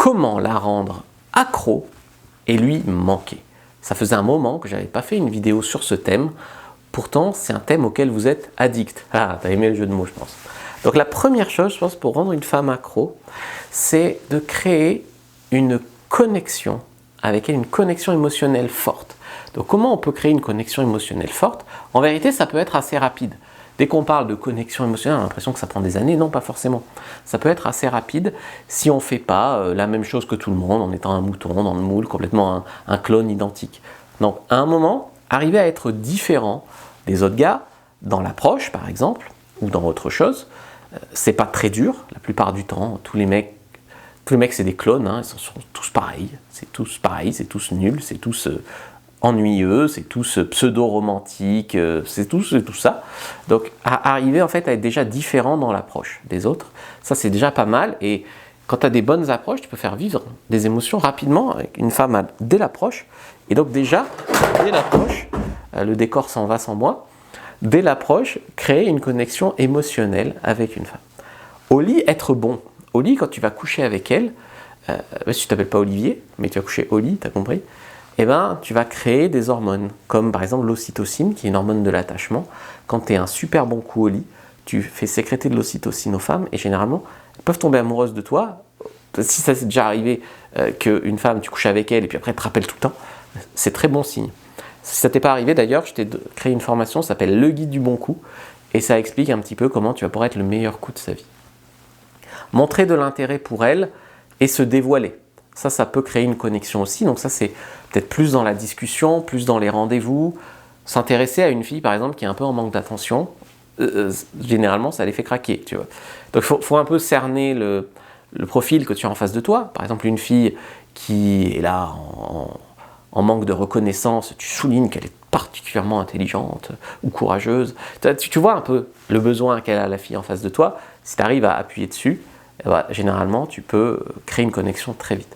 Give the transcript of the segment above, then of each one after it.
comment la rendre accro et lui manquer. Ça faisait un moment que je n'avais pas fait une vidéo sur ce thème. Pourtant, c'est un thème auquel vous êtes addict. Ah, t'as aimé le jeu de mots, je pense. Donc la première chose, je pense, pour rendre une femme accro, c'est de créer une connexion avec elle, une connexion émotionnelle forte. Donc comment on peut créer une connexion émotionnelle forte? En vérité, ça peut être assez rapide. Dès qu'on parle de connexion émotionnelle, on a l'impression que ça prend des années. Non, pas forcément. Ça peut être assez rapide si on ne fait pas la même chose que tout le monde, en étant un mouton dans le moule, complètement un clone identique. Donc à un moment, arriver à être différent des autres gars, dans l'approche par exemple, ou dans autre chose, c'est pas très dur. La plupart du temps, tous les mecs c'est des clones, hein, ils sont tous pareils, c'est tous nuls, c'est tous ennuyeux, c'est tous pseudo-romantiques, c'est tout ça. Donc arriver en fait à être déjà différent dans l'approche des autres, ça c'est déjà pas mal. Et quand tu as des bonnes approches, tu peux faire vivre des émotions rapidement avec une femme dès l'approche. Et donc déjà, dès l'approche, le décor s'en va sans moi, dès l'approche, créer une connexion émotionnelle avec une femme. Au lit, être bon. Au lit, quand tu vas coucher avec elle, si tu t'appelles pas Olivier, mais tu vas coucher au lit, tu as compris, eh ben, tu vas créer des hormones, comme par exemple l'ocytocine, qui est une hormone de l'attachement. Quand tu es un super bon coup au lit, tu fais sécréter de l'ocytocine aux femmes, et généralement, elles peuvent tomber amoureuses de toi. Si ça s'est déjà arrivé qu'une femme, tu couches avec elle, et puis après, elle te rappelle tout le temps, c'est très bon signe. Si ça t'est pas arrivé d'ailleurs, je t'ai créé une formation, ça s'appelle Le Guide du Bon Coup, et ça explique un petit peu comment tu vas pouvoir être le meilleur coup de sa vie. Montrer de l'intérêt pour elle et se dévoiler. Ça peut créer une connexion aussi. Donc ça, c'est peut-être plus dans la discussion, plus dans les rendez-vous. S'intéresser à une fille, par exemple, qui est un peu en manque d'attention, généralement, ça les fait craquer, tu vois. Donc il faut un peu cerner le profil que tu as en face de toi. Par exemple, une fille qui est là en manque de reconnaissance, tu soulignes qu'elle est particulièrement intelligente ou courageuse. Tu vois un peu le besoin qu'elle a, la fille en face de toi. Si tu arrives à appuyer dessus, généralement, tu peux créer une connexion très vite.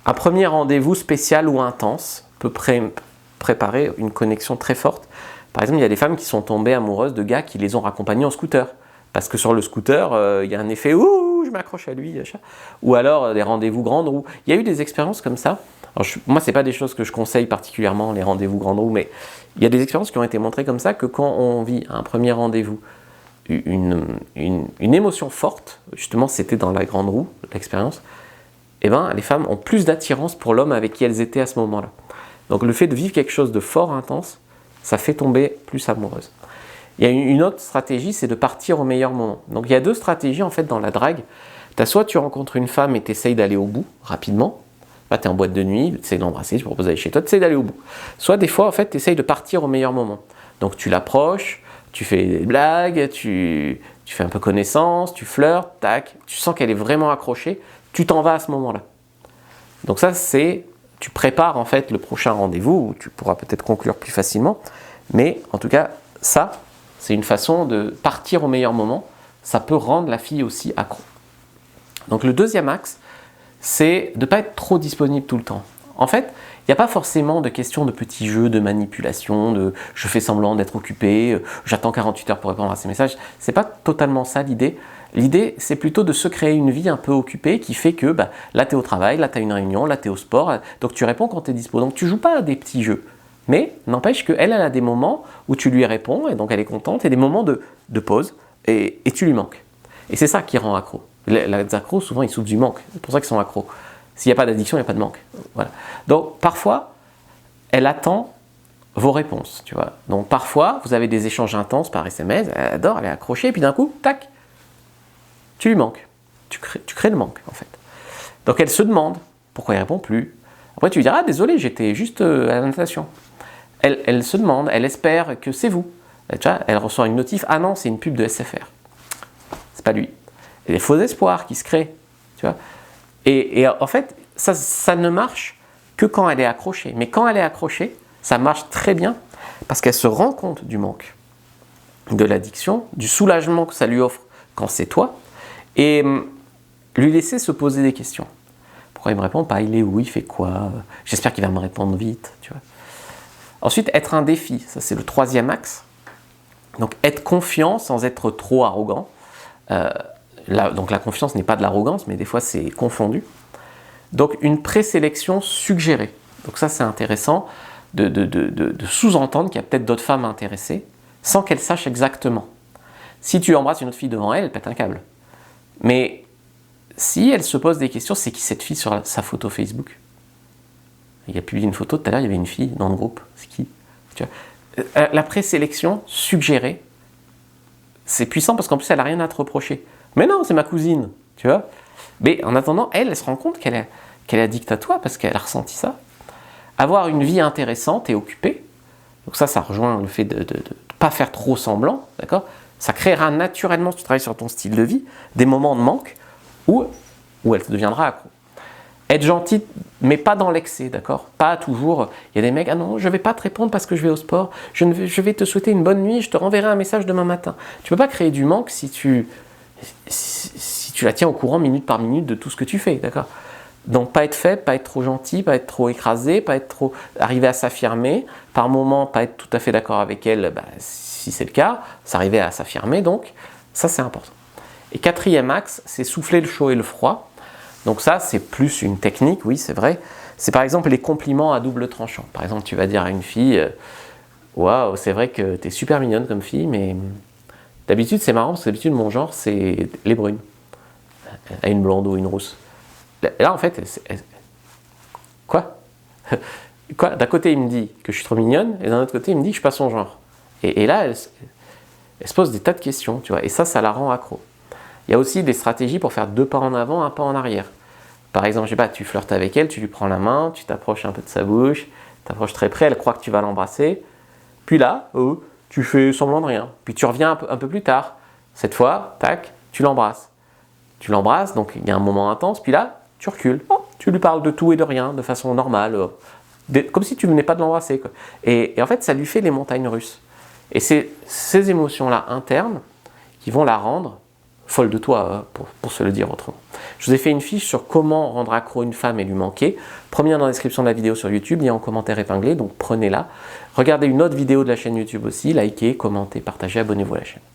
Un premier rendez-vous spécial ou intense peut préparer une connexion très forte. Par exemple, il y a des femmes qui sont tombées amoureuses de gars qui les ont raccompagnés en scooter. Parce que sur le scooter, il y a un effet « Ouh, je m'accroche à lui ». Ou alors des rendez-vous grandes roues. Il y a eu des expériences comme ça. Alors, moi, ce n'est pas des choses que je conseille particulièrement, les rendez-vous grandes roues, mais il y a des expériences qui ont été montrées comme ça, que quand on vit un premier rendez-vous, une émotion forte, justement c'était dans la grande roue, l'expérience, eh ben, les femmes ont plus d'attirance pour l'homme avec qui elles étaient à ce moment-là. Donc le fait de vivre quelque chose de fort, intense, ça fait tomber plus amoureuse. Il y a une autre stratégie, c'est de partir au meilleur moment. Donc il y a deux stratégies en fait dans la drague. Soit tu rencontres une femme et tu essayes d'aller au bout rapidement. Là, tu es en boîte de nuit, tu essayes de l'embrasser, tu proposes d'aller chez toi, tu essayes d'aller au bout. Soit des fois, en fait, tu essayes de partir au meilleur moment. Donc tu l'approches, tu fais des blagues, tu fais un peu connaissance, tu flirtes, tac, tu sens qu'elle est vraiment accrochée, tu t'en vas à ce moment-là. Donc ça, tu prépares en fait le prochain rendez-vous où tu pourras peut-être conclure plus facilement. Mais en tout cas, ça, c'est une façon de partir au meilleur moment. Ça peut rendre la fille aussi accro. Donc le deuxième axe, c'est de ne pas être trop disponible tout le temps. En fait, il n'y a pas forcément de question de petits jeux, de manipulation, de je fais semblant d'être occupé, j'attends 48 heures pour répondre à ces messages. C'est pas totalement ça l'idée. L'idée, c'est plutôt de se créer une vie un peu occupée qui fait que là, tu es au travail, là, tu as une réunion, là, tu es au sport, donc tu réponds quand tu es dispo. Donc tu joues pas à des petits jeux. Mais n'empêche qu'elle a des moments où tu lui réponds et donc elle est contente, et des moments de pause et tu lui manques. Et c'est ça qui rend accro. Les accros, souvent, ils souffrent du manque. C'est pour ça qu'ils sont accros. S'il n'y a pas d'addiction, il n'y a pas de manque. Voilà. Donc, parfois, elle attend vos réponses, tu vois. Donc, parfois, vous avez des échanges intenses par SMS, elle adore, elle est accrochée, et puis d'un coup, tac, tu lui manques. Tu crées le manque, en fait. Donc, elle se demande pourquoi il ne répond plus. Après, tu lui diras, ah, désolé, j'étais juste à la natation. Elle se demande, elle espère que c'est vous. Tu vois, elle reçoit une notif, ah non, c'est une pub de SFR. C'est pas lui. Et des faux espoirs qui se créent, tu vois. Et en fait, ça ne marche que quand elle est accrochée. Mais quand elle est accrochée, ça marche très bien parce qu'elle se rend compte du manque, de l'addiction, du soulagement que ça lui offre quand c'est toi, et lui laisser se poser des questions. Pourquoi il me répond pas? Il est où? Il fait quoi? J'espère qu'il va me répondre vite, tu vois. Ensuite, être un défi, ça c'est le troisième axe. Donc être confiant sans être trop arrogant. Donc la confiance n'est pas de l'arrogance, mais des fois c'est confondu. Donc une présélection suggérée. Donc ça c'est intéressant de sous-entendre qu'il y a peut-être d'autres femmes intéressées sans qu'elles sachent exactement. Si tu embrasses une autre fille devant elle, elle pète un câble. Mais si elle se pose des questions, c'est qui cette fille sur sa photo Facebook? Il a publié une photo, tout à l'heure il y avait une fille dans le groupe, c'est qui? Tu vois, la présélection suggérée, c'est puissant parce qu'en plus elle n'a rien à te reprocher. Mais non, c'est ma cousine, tu vois. Mais en attendant, elle se rend compte qu'elle est addicte à toi parce qu'elle a ressenti ça. Avoir une vie intéressante et occupée, donc ça rejoint le fait de ne pas faire trop semblant, d'accord? Ça créera naturellement, si tu travailles sur ton style de vie, des moments de manque où elle deviendra accro. Être gentil, mais pas dans l'excès, d'accord? Pas toujours, il y a des mecs, ah non, je ne vais pas te répondre parce que je vais au sport, je vais te souhaiter une bonne nuit, je te renverrai un message demain matin. Tu ne peux pas créer du manque si tu la tiens au courant minute par minute de tout ce que tu fais, d'accord? Donc pas être faible, pas être trop gentil, pas être trop écrasé, pas être trop arriver à s'affirmer, par moments pas être tout à fait d'accord avec elle, si c'est le cas, s'arriver à s'affirmer, donc ça c'est important. Et quatrième axe, c'est souffler le chaud et le froid. Donc ça, c'est plus une technique, oui, c'est vrai. C'est par exemple les compliments à double tranchant. Par exemple, tu vas dire à une fille, waouh, c'est vrai que tu es super mignonne comme fille, mais d'habitude, c'est marrant, parce que d'habitude, mon genre, c'est les brunes. À une blonde ou une rousse. Là, en fait, quoi? Quoi? D'un côté, il me dit que je suis trop mignonne, et d'un autre côté, il me dit que je suis pas son genre. Et là, elle se pose des tas de questions, tu vois, et ça la rend accro. Il y a aussi des stratégies pour faire 2 pas en avant, 1 pas en arrière. Par exemple, je sais pas, tu flirtes avec elle, tu lui prends la main, tu t'approches un peu de sa bouche, tu t'approches très près, elle croit que tu vas l'embrasser. Puis là, tu fais semblant de rien. Puis tu reviens un peu plus tard. Cette fois, tac, tu l'embrasses. Tu l'embrasses, donc il y a un moment intense, puis là, tu recules. Tu lui parles de tout et de rien, de façon normale, comme si tu venais pas de l'embrasser, quoi. Et en fait, ça lui fait les montagnes russes. Et c'est ces émotions-là internes qui vont la rendre folle de toi, pour se le dire autrement. Je vous ai fait une fiche sur comment rendre accro une femme et lui manquer. Premier dans la description de la vidéo sur YouTube, lien en commentaire épinglé, donc prenez-la. Regardez une autre vidéo de la chaîne YouTube aussi, likez, commentez, partagez, abonnez-vous à la chaîne.